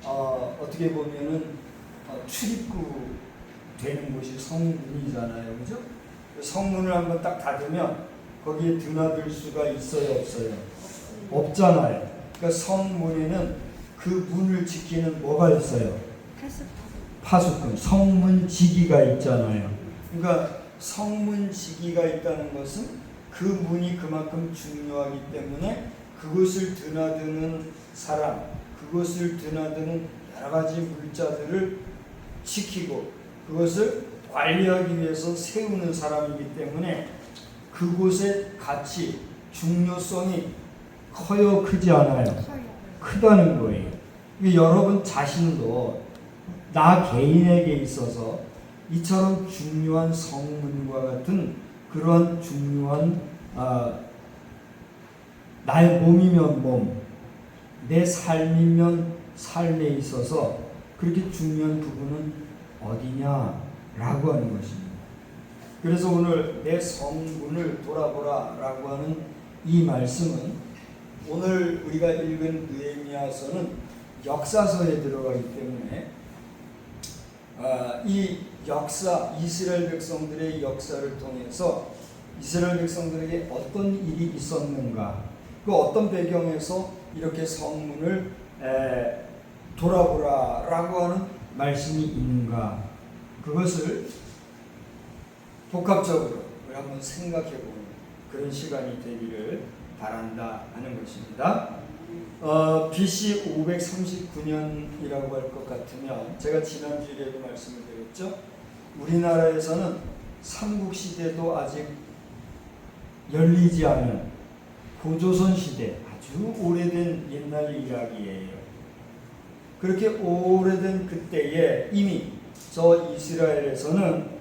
어떻게 보면은 출입구 되는 곳이 성문이잖아요, 그죠? 성문을 한번 딱 닫으면 거기에 드나들 수가 있어요, 없어요? 없잖아요. 그러니까 성문에는 그 문을 지키는 뭐가 있어요? 파수꾼, 성문지기가 있잖아요. 그러니까 성문지기가 있다는 것은 그 문이 그만큼 중요하기 때문에 그것을 드나드는 사람, 그것을 드나드는 여러 가지 물자들을 지키고 그것을 관리하기 위해서 세우는 사람이기 때문에 그곳의 가치, 중요성이 커요, 크지 않아요? 크다는 거예요. 여러분 자신도 나 개인에게 있어서 이처럼 중요한 성문과 같은 그런 중요한 나의 몸이면 몸, 내 삶이면 삶에 있어서 그렇게 중요한 부분은 어디냐라고 하는 것입니다. 그래서 오늘 내 성문을 돌아보라 라고 하는 이 말씀은 오늘 우리가 읽은 느헤미야서는 역사서에 들어가기 때문에 이 역사, 이스라엘 백성들의 역사를 통해서 이스라엘 백성들에게 어떤 일이 있었는가, 그 어떤 배경에서 이렇게 성문을 돌아보라 라고 하는 말씀이 있는가, 그것을 복합적으로 우리 한번 생각해보는 그런 시간이 되기를 바란다 하는 것입니다. BC 539년이라고 할 것 같으면 제가 지난주에도 말씀을 드렸죠. 우리나라에서는 삼국시대도 아직 열리지 않은 고조선 시대, 아주 오래된 옛날 이야기예요. 그렇게 오래된 그때에 이미 저 이스라엘에서는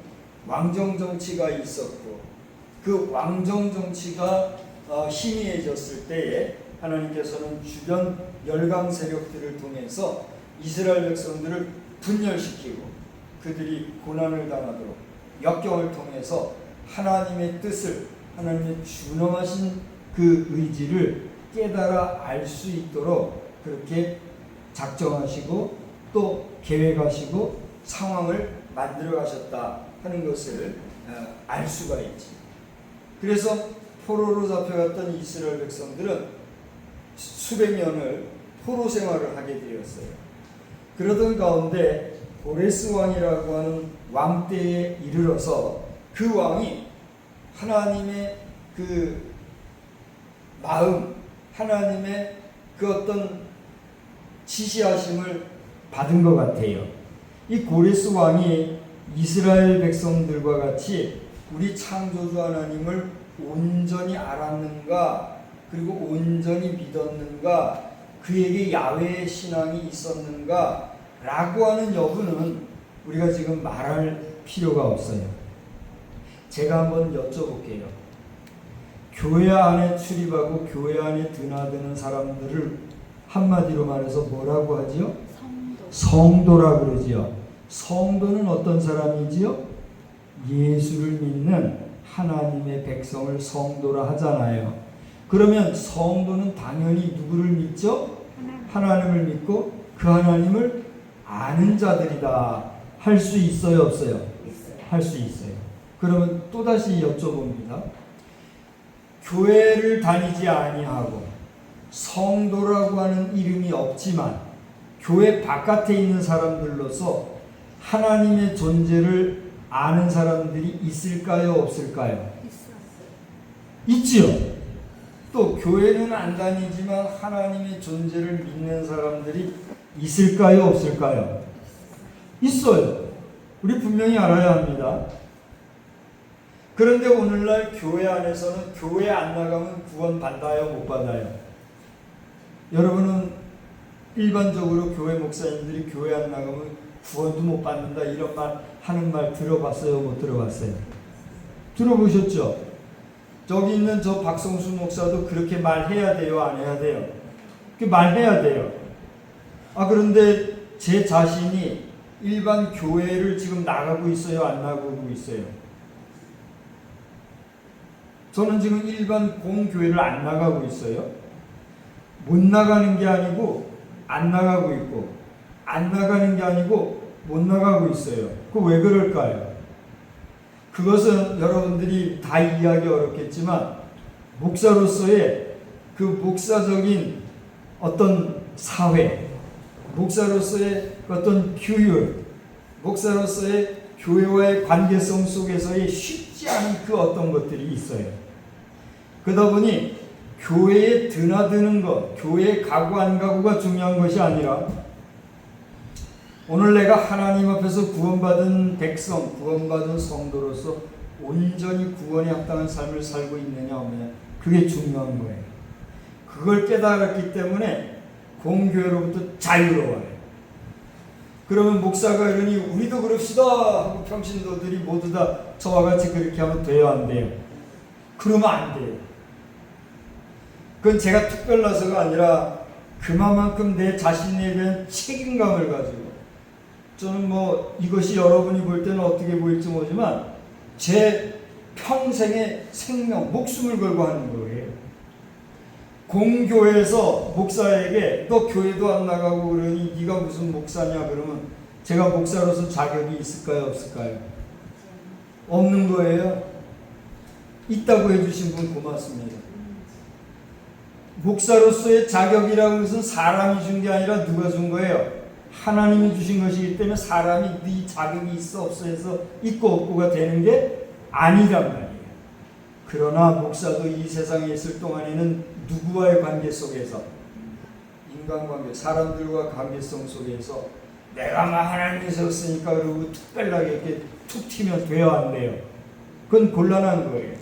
왕정 정치가 있었고 그 왕정 정치가 희미해졌을 때에 하나님께서는 주변 열강 세력들을 통해서 이스라엘 백성들을 분열시키고 그들이 고난을 당하도록 역경을 통해서 하나님의 뜻을, 하나님의 준엄하신 그 의지를 깨달아 알 수 있도록 그렇게 작정하시고 또 계획하시고 상황을 만들어 가셨다 하는 것을 알 수가 있지. 그래서 포로로 잡혀갔던 이스라엘 백성들은 수백 년을 포로 생활을 하게 되었어요. 그러던 가운데 고레스 왕이라고 하는 왕 때에 이르러서 그 왕이 하나님의 그 마음, 하나님의 그 어떤 지시하심을 받은 것 같아요. 이 고레스 왕이 이스라엘 백성들과 같이 우리 창조주 하나님을 온전히 알았는가, 그리고 온전히 믿었는가, 그에게 야훼의 신앙이 있었는가 라고 하는 여부는 우리가 지금 말할 필요가 없어요. 제가 한번 여쭤볼게요. 교회 안에 출입하고 교회 안에 드나드는 사람들을 한마디로 말해서 뭐라고 하지요? 성도라고 그러지요. 성도는 어떤 사람이지요? 예수를 믿는 하나님의 백성을 성도라 하잖아요. 그러면 성도는 당연히 누구를 믿죠? 하나님을 믿고 그 하나님을 아는 자들이다. 할 수 있어요, 없어요? 할 수 있어요. 그러면 또다시 여쭤봅니다. 교회를 다니지 아니하고 성도라고 하는 이름이 없지만 교회 바깥에 있는 사람들로서 하나님의 존재를 아는 사람들이 있을까요, 없을까요? 있지요. 또 교회는 안 다니지만 하나님의 존재를 믿는 사람들이 있을까요, 없을까요? 있어요. 우리 분명히 알아야 합니다. 그런데 오늘날 교회 안에서는 교회 안 나가면 구원 받아요, 못 받아요? 여러분은 일반적으로 교회 목사님들이 교회 안 나가면 구원도 못 받는다 이런 말 하는 말 들어봤어요, 못 들어봤어요? 들어보셨죠? 저기 있는 저 박성수 목사도 그렇게 말해야 돼요, 안 해야 돼요? 그렇게 말해야 돼요. 그런데 제 자신이 일반 교회를 지금 나가고 있어요, 안 나가고 있어요? 저는 지금 일반 공교회를 안 나가고 있어요. 못 나가는 게 아니고 안 나가고 있고, 안 나가는 게 아니고 못 나가고 있어요. 그 왜 그럴까요? 그것은 여러분들이 다 이해하기 어렵겠지만 목사로서의 그 목사적인 어떤 사회, 목사로서의 어떤 규율, 목사로서의 교회와의 관계성 속에서의 쉽지 않은 그 어떤 것들이 있어요. 그러다 보니 교회에 드나드는 것, 교회에 가고 안 가고가 중요한 것이 아니라 오늘 내가 하나님 앞에서 구원받은 백성, 구원받은 성도로서 온전히 구원에 합당한 삶을 살고 있느냐 없느냐, 그게 중요한 거예요. 그걸 깨달았기 때문에 공교회로부터 자유로워요. 그러면 목사가 이러니 우리도 그럽시다 하고 평신도들이 모두 다 저와 같이 그렇게 하면 돼요, 안 돼요? 그러면 안 돼요. 그건 제가 특별나서가 아니라 그만큼 내 자신에 대한 책임감을 가지고, 저는 뭐 이것이 여러분이 볼 때는 어떻게 보일지 모르지만 제 평생의 생명, 목숨을 걸고 하는 거예요. 공교회에서 목사에게 너 교회도 안 나가고 그러니 네가 무슨 목사냐 그러면 제가 목사로서 자격이 있을까요, 없을까요? 없는 거예요. 있다고 해주신 분 고맙습니다. 목사로서의 자격이라는 것은 사람이 준 게 아니라 누가 준 거예요? 하나님이 주신 것이기 때문에 사람이 네 자격이 있어 없어 해서 있고 없고가 되는 게 아니란 말이에요. 그러나 목사도 이 세상에 있을 동안에는 누구와의 관계 속에서, 인간관계, 사람들과 관계성 속에서 내가 막 하나님이 세웠으니까 그러고 특별하게 이렇게 툭 튀면 돼요, 안 돼요? 그건 곤란한 거예요.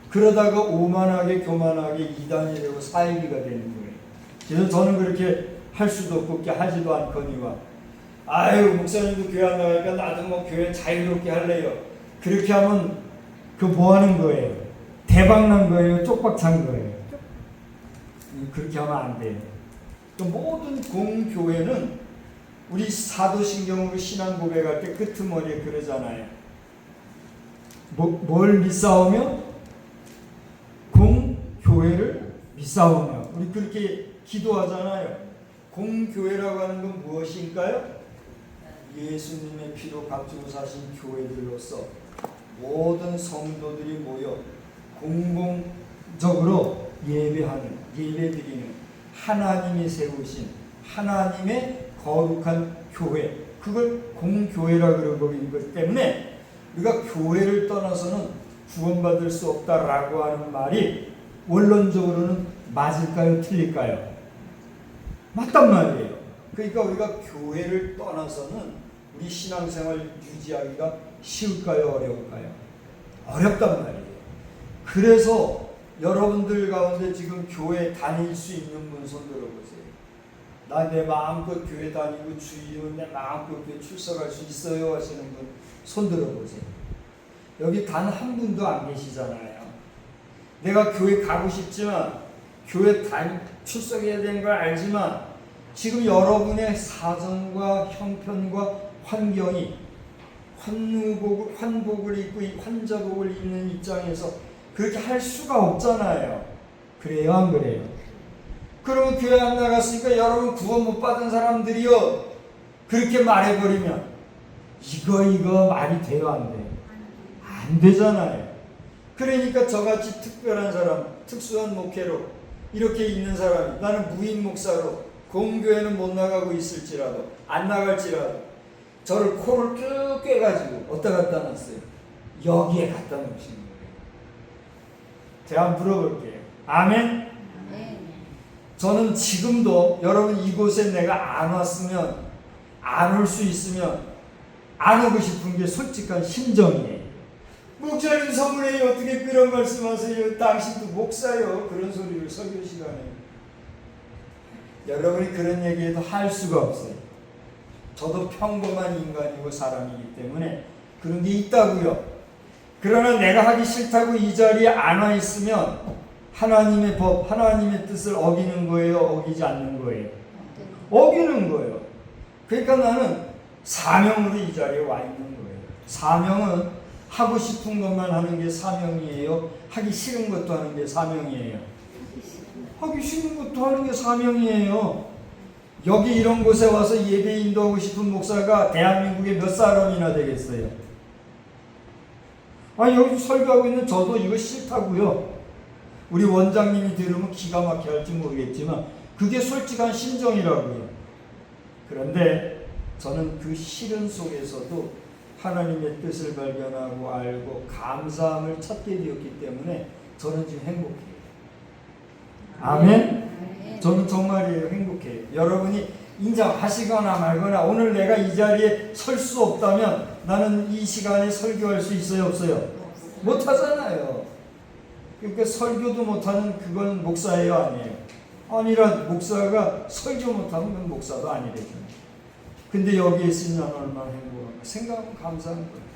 그러다가 오만하게 교만하게 이단이 되고 사이비가 되는 거예요. 그래서 저는 그렇게 할 수도 없고 하지도 않거니와 아유 목사님도 교회 안 나가니까 나도 뭐 교회 자유롭게 할래요. 그렇게 하면 그 뭐 하는 거예요? 대박난 거예요? 쪽박 찬 거예요? 그렇게 하면 안 돼요. 그 모든 공교회는 우리 사도신경으로 신앙 고백할 때 끄트머리에 그러잖아요. 뭘 믿사오며? 공교회를 믿사오며. 우리 그렇게 기도하잖아요. 공교회라고 하는 건 무엇인가요? 예수님의 피로 값주고 사신 교회들로서 모든 성도들이 모여 공공적으로 예배하는, 예배드리는 하나님이 세우신 하나님의 거룩한 교회, 그걸 공교회라 그러고 있는 것 때문에 우리가 교회를 떠나서는 구원받을 수 없다라고 하는 말이 원론적으로는 맞을까요? 틀릴까요? 맞단 말이에요. 그러니까 우리가 교회를 떠나서는 우리 신앙생활 유지하기가 쉬울까요? 어려울까요? 어렵단 말이에요. 그래서 여러분들 가운데 지금 교회 다닐 수 있는 분 손 들어보세요. 나 내 마음껏 교회 다니고 주일은 내 마음껏 교회 출석할 수 있어요 하시는 분 손 들어보세요. 여기 단 한 분도 안 계시잖아요. 내가 교회 가고 싶지만 교회 출석해야 되는 걸 알지만 지금 여러분의 사정과 형편과 환경이 환복을 입고 환자복을 입는 입장에서 그렇게 할 수가 없잖아요. 그래요, 안 그래요? 그러면 교회 안 나갔으니까 여러분 구원 못 받은 사람들이요, 그렇게 말해버리면 이거 말이 돼요, 안 돼요? 안 되잖아요. 그러니까 저같이 특별한 사람, 특수한 목회로 이렇게 있는 사람이, 나는 무인 목사로 공교회는 못 나가고 있을지라도, 안 나갈지라도 저를 코를 쭉 꿰가지고 어디다 갖다 놨어요? 여기에 갖다 놓으시는 거예요. 제가 한번 물어볼게요. 아멘? 저는 지금도 여러분 이곳에 내가 안 왔으면, 안 올 수 있으면 안 오고 싶은 게 솔직한 심정이에요. 목사님 서문에 어떻게 그런 말씀하세요? 당신도 목사요. 그런 소리를 설교 시간에. 여러분이 그런 얘기해도 할 수가 없어요. 저도 평범한 인간이고 사람이기 때문에 그런 게 있다고요. 그러나 내가 하기 싫다고 이 자리에 안 와 있으면 하나님의 법, 하나님의 뜻을 어기는 거예요? 어기지 않는 거예요? 어기는 거예요. 그러니까 나는 사명으로 이 자리에 와 있는 거예요. 사명은 하고 싶은 것만 하는 게 사명이에요? 하기 싫은 것도 하는 게 사명이에요? 하기 싫은 것도 하는 게 사명이에요. 여기 이런 곳에 와서 예배 인도하고 싶은 목사가 대한민국에 몇 사람이나 되겠어요? 아니, 여기 설교하고 있는 저도 이거 싫다고요. 우리 원장님이 들으면 기가 막혀 할지 모르겠지만 그게 솔직한 심정이라고요. 그런데 저는 그 싫은 속에서도 하나님의 뜻을 발견하고 알고 감사함을 찾게 되었기 때문에 저는 지금 행복해요. 아멘? 저는 정말이에요. 행복해요. 여러분이 인정하시거나 말거나 오늘 내가 이 자리에 설 수 없다면 나는 이 시간에 설교할 수 있어요? 없어요? 못하잖아요. 그러니까 설교도 못하는 그건 목사예요? 아니에요? 아니라 목사가 설교 못하면 그건 목사도 아니래요. 근데 여기에 있으면 나는 얼마나 행복한가 생각하면 감사한 거예요.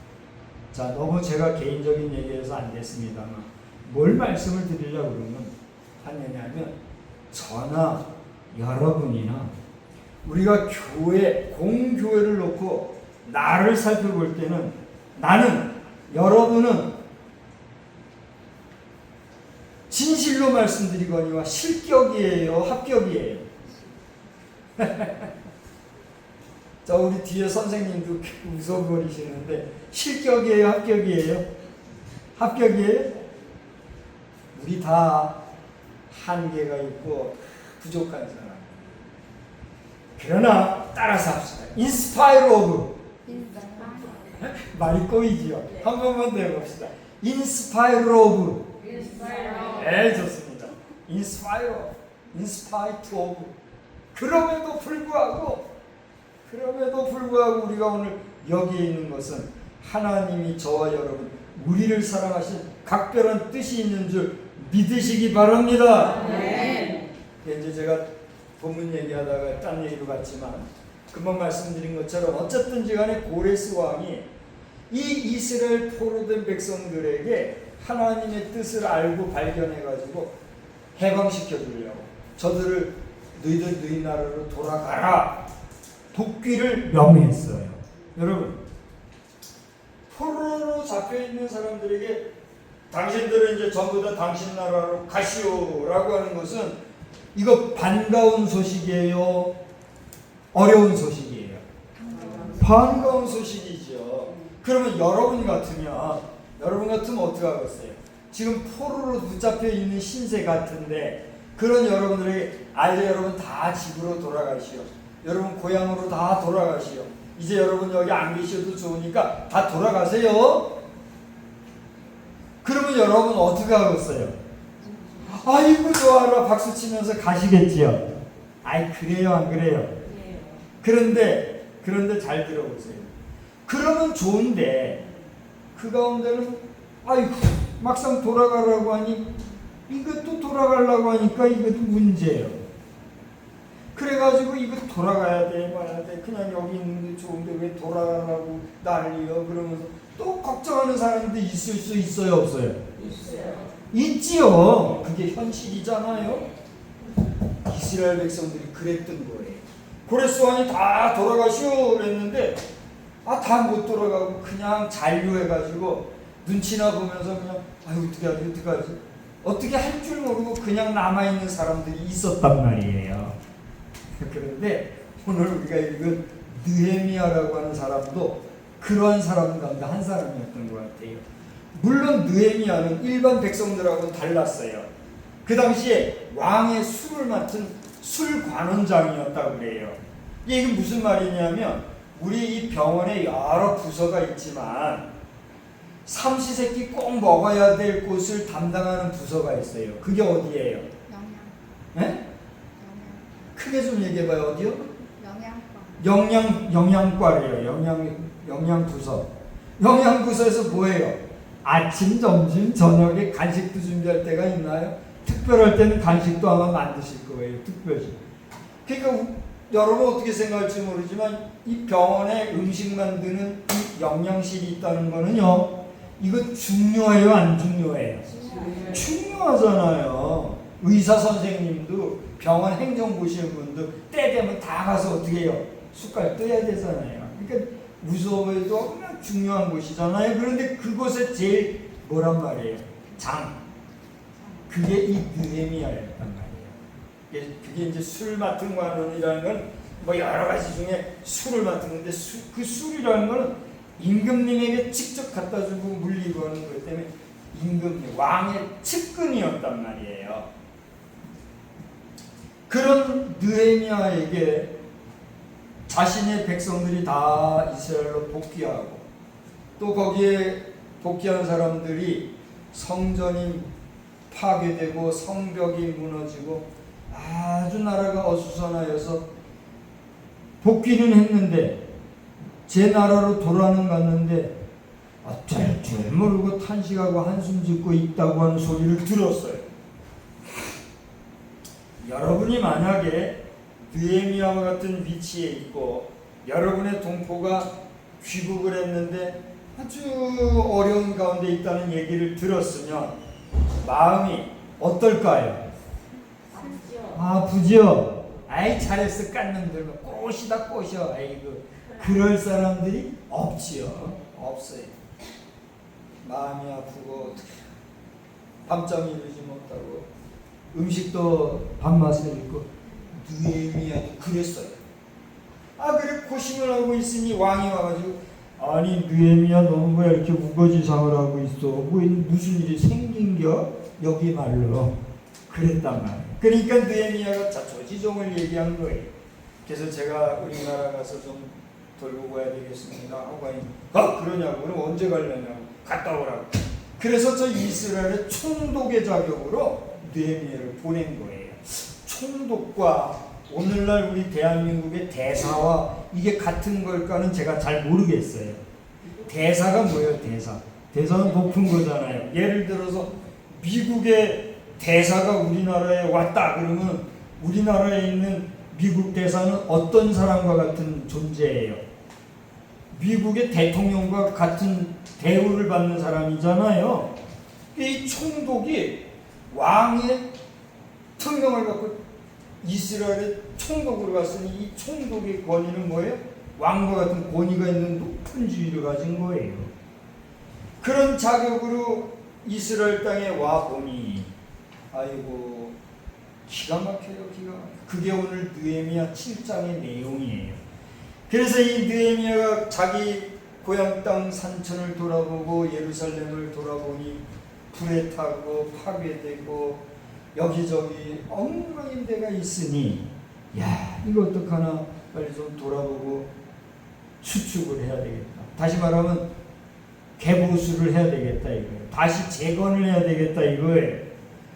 자, 너무 제가 개인적인 얘기해서 안 됐습니다만 뭘 말씀을 드리려고 그러면 하느냐면 저나 여러분이나 우리가 교회, 공교회를 놓고 나를 살펴볼 때는 나는, 여러분은 진실로 말씀드리거니와 실격이에요? 합격이에요? 자, 우리 뒤에 선생님도 웃어버리시는데 실격이에요? 합격이에요? 합격이에요? 우리 다 한계가 있고 부족한 사람. 그러나 따라서 합시다. 인스파이어 오브. 말이 꼬이지요. 한 번만 더 해봅시다. 인스파이어 오브. 네, 좋습니다. 인스파이어 오브. 그럼에도 불구하고 우리가 오늘 여기에 있는 것은 하나님이 저와 여러분 우리를 사랑하신 각별한 뜻이 있는 줄 믿으시기 바랍니다. 네. 이제 제가 본문 얘기하다가 딴 얘기로 갔지만 금방 말씀드린 것처럼 어쨌든지 간에 고레스 왕이 이 이스라엘 포로된 백성들에게 하나님의 뜻을 알고 발견해가지고 해방시켜 주려고 저들을 너희들 너희 나라로 돌아가라 복귀를 명했어요. 여러분, 포로로 잡혀있는 사람들에게 당신들은 이제 전부 다 당신 나라로 가시오라고 하는 것은 이거 반가운 소식이에요? 어려운 소식이에요? 반가운 소식이죠. 그러면 여러분 같으면 어떻게 하겠어요? 지금 포로로 붙잡혀 있는 신세 같은데 그런 여러분들에게 이제 여러분 다 집으로 돌아가시오. 여러분 고향으로 다 돌아가시오. 이제 여러분 여기 안 계셔도 좋으니까 다 돌아가세요. 그러면 여러분 어떻게 하겠어요? 아이고 좋아라 박수 치면서 가시겠지요. 아이 그래요 안 그래요? 그런데 잘 들어보세요. 그러면 좋은데 그 가운데는 아이고 막상 돌아가라고 하니 이것도 돌아가려고 하니까 이것도 문제예요. 그래가지고 이거 돌아가야 돼 말아야 돼 그냥 여기 있는 게 좋은데 왜 돌아가라고 난리요 그러면서 또 걱정하는 사람도 있을 수 있어요 없어요? 있지요. 그게 현실이잖아요. 이스라엘 백성들이 그랬던 거예요. 고레스 왕이 다 돌아가시오 그랬는데 다 못 돌아가고 그냥 잔류해가지고 눈치나 보면서 그냥 어떻게 하지 어떻게 할 줄 모르고 그냥 남아있는 사람들이 있었단 말이에요. 그런데 오늘 우리가 읽은 느헤미야라고 하는 사람도 그러한 사람 가운데 한 사람이었던 것 같아요. 물론 느헤미야는 일반 백성들하고는 달랐어요. 그 당시에 왕의 술을 맡은 술관원장이었다고 그래요. 이게 무슨 말이냐면 우리 이 병원에 여러 부서가 있지만 삼시세끼 꼭 먹어야 될 곳을 담당하는 부서가 있어요. 그게 어디예요? 네? 크게 좀 얘기해봐요. 어디요? 영양과래요. 영양부서. 영양부서에서 뭐예요? 아침, 점심, 저녁에 간식도 준비할 때가 있나요? 특별할 때는 간식도 아마 만드실 거예요. 특별히. 그러니까 여러분 어떻게 생각할지 모르지만 이 병원에 음식 만드는 이 영양실이 있다는 거는요. 이거 중요해요? 안 중요해요? 중요하잖아요. 의사 선생님도 병원 행정 보시는 분도 때 되면 다 가서 어떻게 해요? 숟갈 떠야 되잖아요. 그러니까 무서워도 그냥 중요한 곳이잖아요. 그런데 그곳에 제일 뭐란 말이에요? 그게 이 느헤미야였단 말이에요. 그게 이제 술 맡은 관원이라는 건 뭐 여러 가지 중에 술을 맡는데 그 술이라는 거는 임금님에게 직접 갖다 주고 물리고 하는 것 때문에 임금님, 왕의 측근이었단 말이에요. 그런 느헤미야에게 자신의 백성들이 다 이스라엘로 복귀하고 또 거기에 복귀한 사람들이 성전이 파괴되고 성벽이 무너지고 아주 나라가 어수선하여서 복귀는 했는데 제 나라로 돌아는 갔는데 어쩔 줄 모르고 탄식하고 한숨 짓고 있다고 하는 소리를 들었어요. 여러분이 만약에 느헤미야와 같은 위치에 있고 여러분의 동포가 귀국을 했는데 아주 어려운 가운데 있다는 얘기를 들었으면 마음이 어떨까요? 아프죠? 아이 잘했어 깐놈들 꽃이다 꽃이야. 아이고 그럴 사람들이 없지요. 없어요. 마음이 아프고 밤잠 이루지 못하고 음식도 밥맛을 잃고 느헤미야도 그랬어요. 그래 고심을 하고 있으니 왕이 와가지고 아니 느헤미야 너는 왜 이렇게 우거지상을 하고 있어? 뭐 무슨 일이 생긴겨? 여기 말로 그랬단 말이에요. 그러니까 느헤미야가 자초지종을 얘기한 거예요. 그래서 제가 우리나라 가서 좀 돌고 가야 되겠습니다 하고 하니 그러냐고 그럼 언제 가려냐고 갔다 오라고. 그래서 저 이스라엘의 총독의 자격으로 느헤미야를 보낸 거예요. 총독과 오늘날 우리 대한민국의 대사와 이게 같은 걸까는 제가 잘 모르겠어요. 대사가 뭐예요? 대사는 높은 거잖아요. 예를 들어서 미국의 대사가 우리나라에 왔다 그러면 우리나라에 있는 미국 대사는 어떤 사람과 같은 존재예요? 미국의 대통령과 같은 대우를 받는 사람이잖아요. 이 총독이 왕의 특명을 갖고 이스라엘의 총독으로 갔으니 이 총독의 권위는 뭐예요? 왕과 같은 권위가 있는 높은 지위를 가진 거예요. 그런 자격으로 이스라엘 땅에 와 보니 아이고 기가 막혀요. 기가 막혀. 그게 오늘 느헤미야 7장의 내용이에요. 그래서 이 느헤미야가 자기 고향 땅 산천을 돌아보고 예루살렘을 돌아보니 불에 타고 파괴되고 여기저기 엉망인 데가 있으니 야 이거 어떡하나 빨리 좀 돌아보고 수축을 해야 되겠다. 다시 말하면 개보수를 해야 되겠다 이거예요. 다시 재건을 해야 되겠다 이거예요.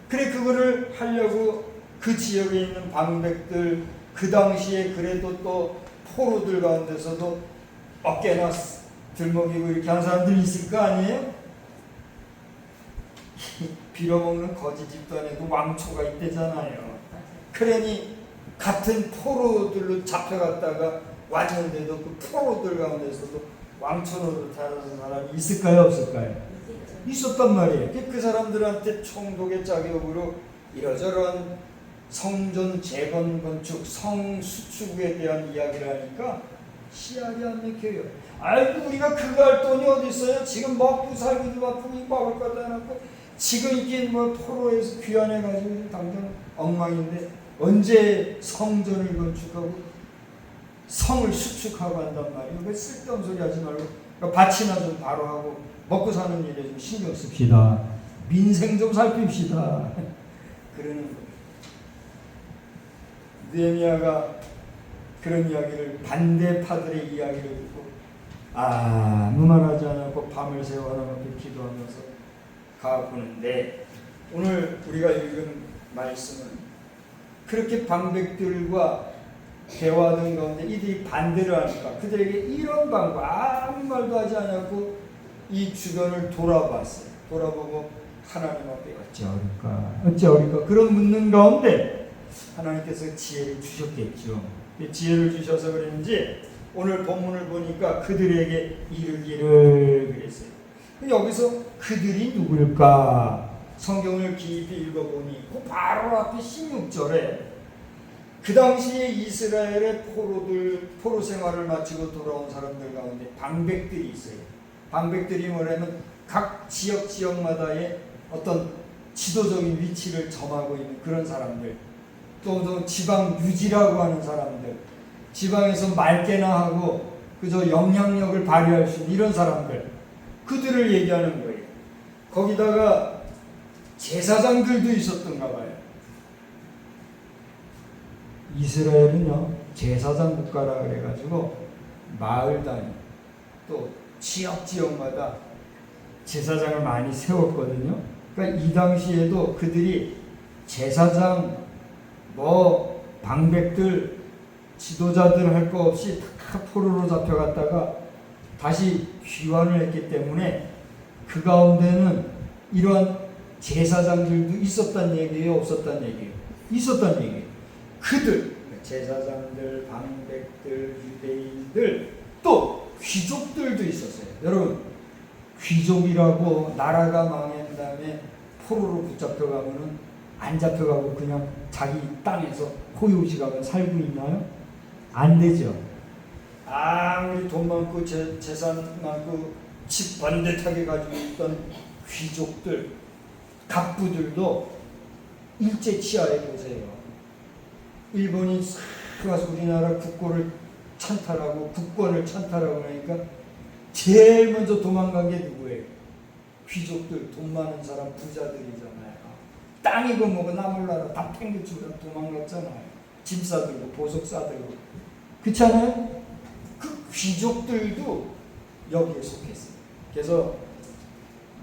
그래 그거를 하려고 그 지역에 있는 방백들 그 당시에 그래도 또 포로들 가운데서도 어깨나 들먹이고 이렇게 한 사람들이 있을 거 아니에요? 빌어먹는 거지 집단에도 왕초가 있대잖아요. 그러니 같은 포로들로 잡혀갔다가 왔는데도 그 포로들 가운데서도 왕초 노릇하는 사람이 있을까요? 없을까요? 있었단 말이에요. 그 사람들한테 총독의 자격으로 이러저런 성전 재건 건축, 성수축에 대한 이야기를 하니까 씨알이 안 맥혀요. 아이고 우리가 그거 할 돈이 어디 있어요? 지금 먹고 살기도 바쁘고 먹을 것도 해놓고 지금 이게 뭐 포로에서 귀환해가지고 당장 엉망인데 언제 성전을 건축하고 성을 수축하고 한단 말이에요. 왜 쓸데없는 소리 하지 말고 밭이나 좀 바로 하고 먹고 사는 일에 좀 신경 씁시다. 민생 좀 살핍시다. 그러는 거예요. 느헤미야가 그런 이야기를 반대파들의 이야기를 듣고 아무 말하지 않고 밤을 새워 하나님 앞에 기도하면서 가보는데 오늘 우리가 읽은 말씀은 그렇게 방백들과 대화하던 가운데 이들이 반대를 하니까 그들에게 이런 방법 아무 말도 하지 않고 이 주변을 돌아봤어요. 돌아보고 하나님 앞에 어찌하리까 그런 묻는 가운데 하나님께서 지혜를 주셨겠죠. 지혜를 주셔서 그런지 오늘 본문을 보니까 그들에게 이르기를 그랬어요. 여기서 그들이 누굴까? 성경을 깊이 읽어보니 그 바로 앞에 16절에 그 당시에 이스라엘의 포로 생활을 마치고 돌아온 사람들 가운데 방백들이 있어요. 방백들이 뭐냐면 각 지역마다의 어떤 지도적인 위치를 점하고 있는 그런 사람들, 또 지방 유지라고 하는 사람들, 지방에서 맑게나 하고 그저 영향력을 발휘할 수 있는 이런 사람들, 그들을 얘기하는 거예요. 거기다가 제사장들도 있었던가 봐요. 이스라엘은요, 제사장 국가라 그래가지고 마을 단위 또 지역마다 제사장을 많이 세웠거든요. 그러니까 이 당시에도 그들이 제사장, 방백들, 지도자들 할 거 없이 다 포로로 잡혀갔다가 다시 귀환을 했기 때문에 그 가운데는 이러한 제사장들도 있었단 얘기예요, 없었단 얘기예요? 있었단 얘기예요. 그들, 제사장들, 방백들, 유대인들, 또 귀족들도 있었어요. 여러분, 귀족이라고 나라가 망한 다음에 포로로 붙잡혀가면은 안 잡혀가고 그냥 자기 땅에서 호요지가면 살고 있나요? 안 되죠. 아무리 돈 많고 재산 많고 집 번듯하게 가지고 있던 귀족들, 갑부들도 일제 치하해 보세요. 일본이 싹 와서 우리나라 국고를 찬탈하고 국권을 찬탈하고 그러니까 제일 먼저 도망간 게 누구예요? 귀족들, 돈 많은 사람, 부자들이잖아요. 땅이고 뭐고 남을 나라 다 팽개치고 도망갔잖아요. 짐 싸들고 보석 싸들고. 그렇지 않아요? 그 귀족들도 여기에 속했어요. 그래서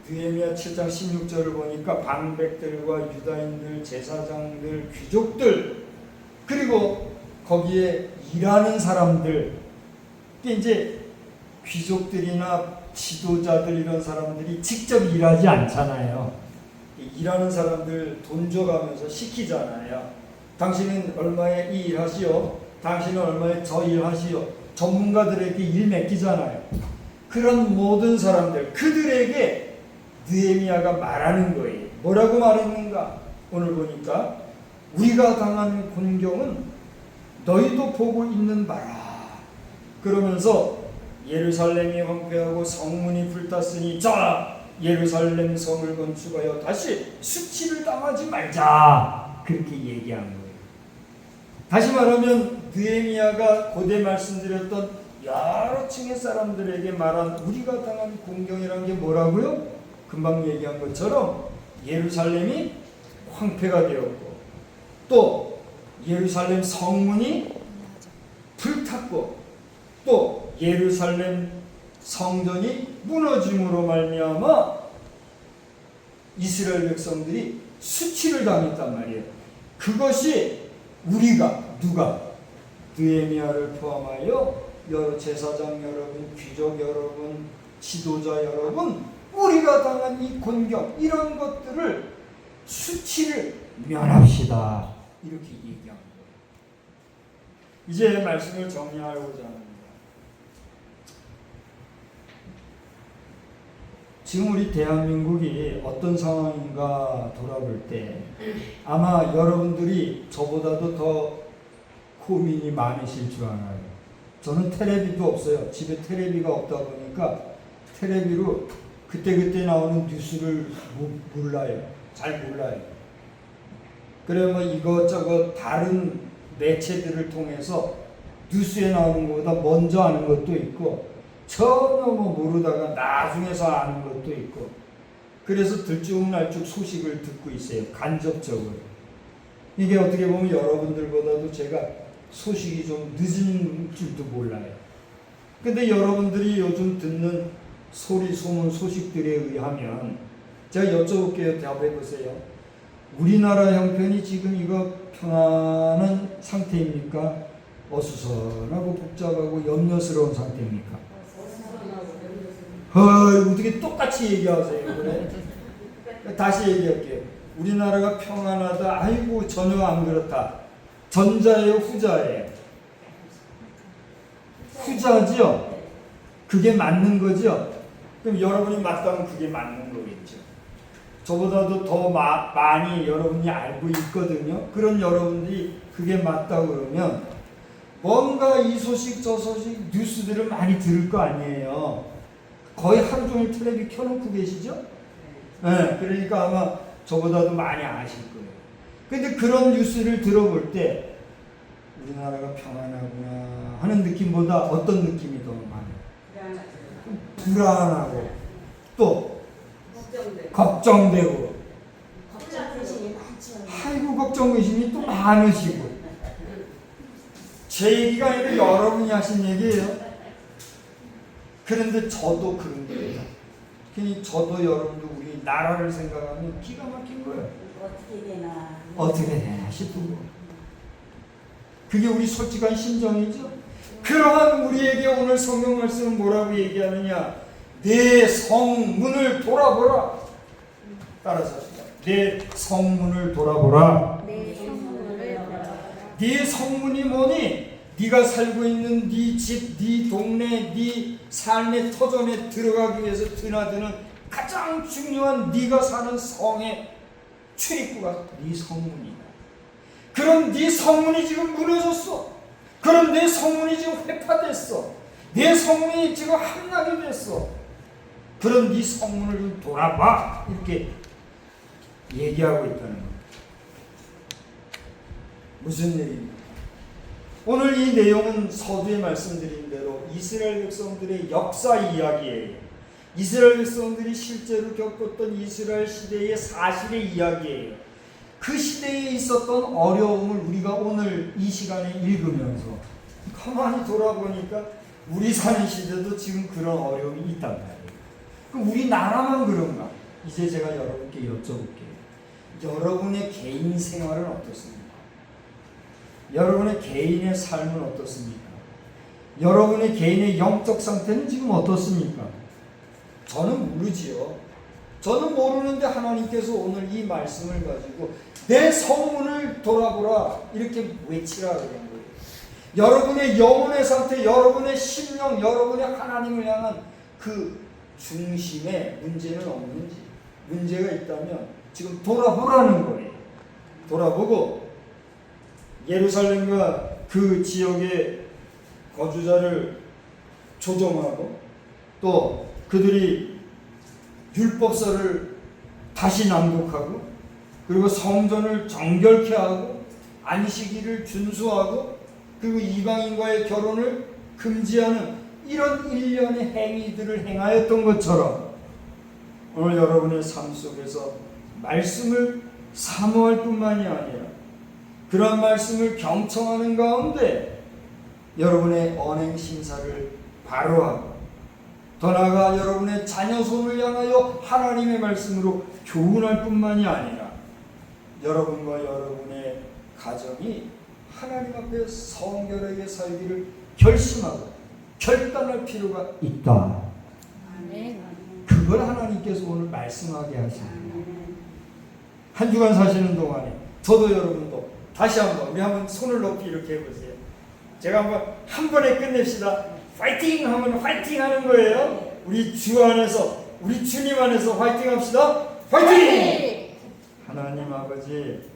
느헤미야 7장 16절을 보니까 방백들과 유다인들, 제사장들, 귀족들, 그리고 거기에 일하는 사람들, 이제 귀족들이나 지도자들 이런 사람들이 직접 일하지 않잖아요. 일하는 사람들 돈 줘가면서 시키잖아요. 당신은 얼마에 이 일하시오, 당신은 얼마에 저 일하시오. 전문가들에게 일 맡기잖아요. 그런 모든 사람들, 그들에게 느헤미야가 말하는 거예요. 뭐라고 말했는가? 오늘 보니까 우리가 당한 곤경은 너희도 보고 있는 바라. 그러면서 예루살렘이 황폐하고 성문이 불탔으니 자, 예루살렘 성을 건축하여 다시 수치를 당하지 말자. 그렇게 얘기한 거예요. 다시 말하면 느헤미야가 고대 말씀드렸던 여러 층의 사람들에게 말한 우리가 당한 공경이라는 게 뭐라고요? 금방 얘기한 것처럼 예루살렘이 황폐가 되었고 또 예루살렘 성문이 불탔고 또 예루살렘 성전이 무너짐으로 말미암아 이스라엘 백성들이 수치를 당했단 말이에요. 그것이 우리가 누가 느헤미야를 포함하여 여러 제사장 여러분, 귀족 여러분, 지도자 여러분, 우리가 당한 이 곤경, 이런 것들을 수치를 면합시다. 이렇게 얘기한 거예요. 이제 말씀을 정리하고자 합니다. 지금 우리 대한민국이 어떤 상황인가 돌아볼 때 아마 여러분들이 저보다도 더 고민이 많으실 줄 알아요. 저는 텔레비도 없어요. 집에 텔레비가 없다 보니까 텔레비로 그때그때 나오는 뉴스를 몰라요. 잘 몰라요. 그래 뭐 이것저것 다른 매체들을 통해서 뉴스에 나오는 것보다 먼저 아는 것도 있고 전혀 뭐 모르다가 나중에서 아는 것도 있고 그래서 들쭉날쭉 소식을 듣고 있어요. 간접적으로. 이게 어떻게 보면 여러분들보다도 제가 소식이 좀 늦은 줄도 몰라요. 근데 여러분들이 요즘 듣는 소리, 소문, 소식들에 의하면 제가 여쭤볼게요. 답해보세요. 우리나라 형편이 지금 이거 평안한 상태입니까? 어수선하고 복잡하고 염려스러운 상태입니까? 어떻게 똑같이 얘기하세요? 그래? 다시 얘기할게요. 우리나라가 평안하다. 아이고 전혀 안 그렇다. 전자예요, 후자예요? 후자죠? 그게 맞는 거죠? 그럼 여러분이 맞다면 그게 맞는 거겠죠. 저보다도 더 많이 여러분이 알고 있거든요. 그런 여러분들이 그게 맞다고 그러면 뭔가 이 소식 저 소식 뉴스들을 많이 들을 거 아니에요. 거의 하루 종일 텔레비 켜놓고 계시죠? 네, 그러니까 아마 저보다도 많이 아실 거예요. 근데 그런 뉴스를 들어볼 때 우리나라가 평안하구나 하는 느낌보다 어떤 느낌이 더 많아요? 불안하고 또 걱정되고 걱정 의심이 많죠. 아이고 걱정 의심이 또 많으시고 제 얘기가 아니라 여러분이 하신 얘기예요. 그런데 저도 그런 거예요. 그러니 저도 여러분도 우리 나라를 생각하면 기가 막힌 거예요. 어떻게 되나. 어떻게 되나 싶은 거. 그게 우리 솔직한 심정이죠. 그러한 우리에게 오늘 성경 말씀은 뭐라고 얘기하느냐? 내 성문을 돌아보라. 따라서 합시다. 내 성문을 돌아보라. 내 성문을 돌아보라. 네 성문이 뭐니? 네가 살고 있는 네 집, 네 동네, 네 삶의 터전에 들어가기 위해서 드나드는 가장 중요한 네가 사는 성의 출입구가 네 성문이다. 그럼 네 성문이 지금 무너졌어. 그럼 내 성문이 지금 회파됐어. 내 성문이 지금 함락이 됐어. 그럼 네 성문을 좀 돌아봐. 이렇게 얘기하고 있다는 겁니다. 무슨 일입니까? 오늘 이 내용은 서두에 말씀드린 대로 이스라엘 백성들의 역사 이야기예요. 이스라엘 백성들이 실제로 겪었던 이스라엘 시대의 사실의 이야기예요. 그 시대에 있었던 어려움을 우리가 오늘 이 시간에 읽으면서 가만히 돌아보니까 우리 사는 시대도 지금 그런 어려움이 있단 말이에요. 그럼 우리나라만 그런가? 이제 제가 여러분께 여쭤볼게요. 여러분의 개인 생활은 어떻습니까? 여러분의 개인의 삶은 어떻습니까? 여러분의 개인의 영적 상태는 지금 어떻습니까? 저는 모르지요. 저는 모르는데 하나님께서 오늘 이 말씀을 가지고 내 성문을 돌아보라 이렇게 외치라 그런 거예요. 여러분의 영혼의 상태, 여러분의 심령, 여러분의 하나님을 향한 그 중심에 문제는 없는지, 문제가 있다면 지금 돌아보라는 거예요. 돌아보고 예루살렘과 그 지역의 거주자를 조정하고 또 그들이 율법서를 다시 낭독하고 그리고 성전을 정결케 하고 안식일을 준수하고 그리고 이방인과의 결혼을 금지하는 이런 일련의 행위들을 행하였던 것처럼 오늘 여러분의 삶 속에서 말씀을 사모할 뿐만이 아니라 그런 말씀을 경청하는 가운데 여러분의 언행 심사를 바로 하고 더 나아가 여러분의 자녀 손을 향하여 하나님의 말씀으로 교훈할 뿐만이 아니라 여러분과 여러분의 가정이 하나님 앞에 성결하게 살기를 결심하고 결단할 필요가 있다. 그걸 하나님께서 오늘 말씀하게 하십니다. 한 주간 사시는 동안에 저도 여러분도 다시 한번 우리 한번 손을 높이 이렇게 해보세요. 제가 한번 한 번에 끝냅시다. 파이팅 하면 파이팅 하는 거예요. 우리 주 안에서 우리 주님 안에서 파이팅 합시다. 파이팅! 하나님 아버지